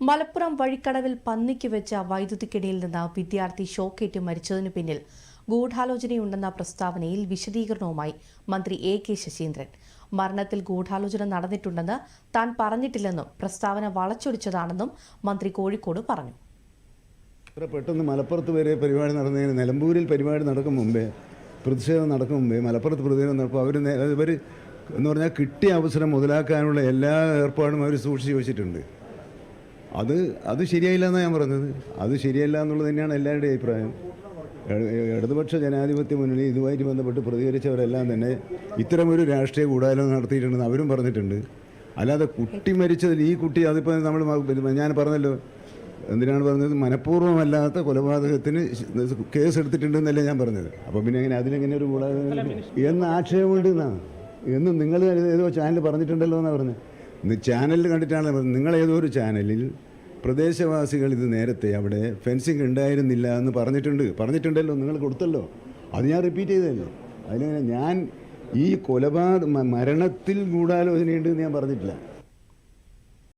മലപ്പുറം വഴിക്കടവിൽ പന്നിക്ക് വെച്ച വൈദ്യുതിക്കിടയിൽ നിന്ന് വിദ്യാർത്ഥി ഷോക്കേറ്റ് മരിച്ചതിനു പിന്നിൽ ഗൂഢാലോചനയുണ്ടെന്ന പ്രസ്താവനയിൽ വിശദീകരണവുമായി മന്ത്രി എ.കെ. ശശീന്ദ്രൻ. മരണത്തിൽ ഗൂഢാലോചന നടന്നിട്ടുണ്ടെന്ന് താൻ പറഞ്ഞിട്ടില്ലെന്നും പ്രസ്താവന വളച്ചൊടിച്ചതാണെന്നും മന്ത്രി കോഴിക്കോട് പറഞ്ഞു. പെട്ടെന്ന് മലപ്പുറത്ത് വരെ പരിപാടി നടന്നതിന് നിലമ്പൂരിൽ പരിപാടി നടക്കും മുമ്പേ, പ്രതിഷേധം നടക്കും മുമ്പേ മലപ്പുറത്ത് പ്രതിഷേധം നടക്കും. ഇവർ എന്ന് പറഞ്ഞാൽ കിട്ടിയ അവസരം മുതലാക്കാനുള്ള എല്ലാ ഏർപ്പാടും അവർ സൂക്ഷിച്ച് വെച്ചിട്ടുണ്ട്. അത് ശരിയായില്ല എന്നാണ് ഞാൻ പറഞ്ഞത്. അത് ശരിയല്ല എന്നുള്ളത് തന്നെയാണ് എല്ലാവരുടെയും അഭിപ്രായം. ഇടതുപക്ഷ ജനാധിപത്യ മുന്നണി ഇതുമായിട്ട് ബന്ധപ്പെട്ട് പ്രതികരിച്ചവരെല്ലാം തന്നെ ഇത്തരമൊരു രാഷ്ട്രീയ ഗൂഢാലോചന നടത്തിയിട്ടുണ്ടെന്ന് അവരും പറഞ്ഞിട്ടുണ്ട്. അല്ലാതെ കുട്ടി മരിച്ചതിൽ ഈ കുട്ടി അതിപ്പോൾ ഞാൻ പറഞ്ഞല്ലോ, എന്തിനാണ് പറഞ്ഞത്, മനഃപൂർവ്വമല്ലാത്ത കൊലപാതകത്തിന് കേസ് എടുത്തിട്ടുണ്ടെന്നല്ലേ ഞാൻ പറഞ്ഞത്. അപ്പോൾ പിന്നെ എങ്ങനെ അതിലെങ്ങനെ ഒരു ഗൂഢാലോചന എന്ന് ആക്ഷേപമുണ്ട് എന്നാണ് എന്നും നിങ്ങൾ ഏതോ ചാനൽ പറഞ്ഞിട്ടുണ്ടല്ലോ എന്നാണ് പറഞ്ഞത്. ചാനലിൽ കണ്ടിട്ടാണ് പറഞ്ഞത്. നിങ്ങളേതോ ഒരു ചാനലിൽ പ്രദേശവാസികൾ ഇത് നേരത്തെ അവിടെ ഫെൻസിങ് ഉണ്ടായിരുന്നില്ല എന്ന് പറഞ്ഞിട്ടുണ്ടല്ലോ, നിങ്ങൾ കൊടുത്തല്ലോ. അത് ഞാൻ റിപ്പീറ്റ് ചെയ്തതല്ലോ. അതിലങ്ങനെ ഞാൻ ഈ മരണത്തിൽ ഗൂഢാലോചനയുണ്ട് എന്ന് ഞാൻ പറഞ്ഞിട്ടില്ല.